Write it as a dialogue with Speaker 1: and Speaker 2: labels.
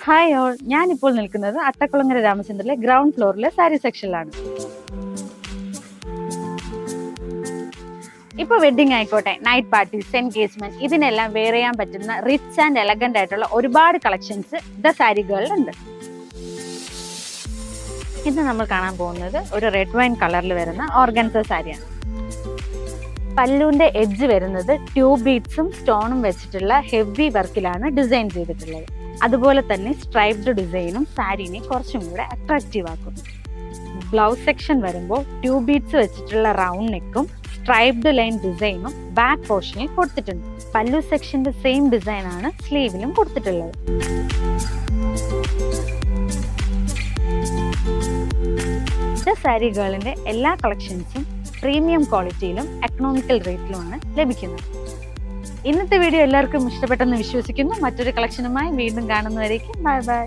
Speaker 1: Hi all, ഞാനിപ്പോൾ നിൽക്കുന്നത് Attakulangara രാമചന്ദ്രനിലെ ground ഫ്ലോറിലെ sari സെക്ഷനിലാണ്. ഇപ്പോൾ വെഡിങ് ആയിക്കോട്ടെ, നൈറ്റ് പാർട്ടീസ്, എൻഗേജ്മെന്റ്, ഇതിനെല്ലാം വെയർ ചെയ്യാൻ പറ്റുന്ന റിച്ച് ആൻഡ് എലഗന്റ് ആയിട്ടുള്ള ഒരുപാട് കളക്ഷൻസ് ദ സാരി ഗേളിലുണ്ട്. ഇന്ന് നമ്മൾ കാണാൻ പോകുന്നത് ഒരു റെഡ് വൈൻ കളറിൽ വരുന്ന ഓർഗൻസ സാരിയാണ്. പല്ലുവിന്റെ എഡ്ജ് വരുന്നത് ട്യൂബ് ബീഡ്സും സ്റ്റോണും വെച്ചിട്ടുള്ള ഹെവി വർക്കിലാണ് ഡിസൈൻ ചെയ്തിട്ടുള്ളത്. അതുപോലെ തന്നെ സ്ട്രൈപ്ഡ് ഡിസൈനും സാരീനെ കുറച്ചും കൂടെ അട്രാക്റ്റീവ് ആക്കും. ബ്ലൗസ് സെക്ഷൻ വരുമ്പോൾ ട്യൂബ് ബീഡ്സ് വെച്ചിട്ടുള്ള റൗണ്ട് നെക്കും സ്ട്രൈപ്ഡ് ലൈൻ ഡിസൈനും ബാക്ക് പോർഷനിൽ കൊടുത്തിട്ടുണ്ട്. പല്ലു സെക്ഷന്റെ സെയിം ഡിസൈൻ ആണ് സ്ലീവിലും കൊടുത്തിട്ടുള്ളത്. സാരി ഗേളിന്റെ എല്ലാ കളക്ഷൻസും പ്രീമിയം ക്വാളിറ്റിയിലും എക്കണോമിക്കൽ റേറ്റിലുമാണ് ലഭിക്കുന്നത്. ഇന്നത്തെ വീഡിയോ എല്ലാവർക്കും ഇഷ്ടപ്പെട്ടെന്ന് വിശ്വസിക്കുന്നു. മറ്റൊരു കളക്ഷനുമായി വീണ്ടും കാണുന്നവരേക്കും ബൈ ബൈ.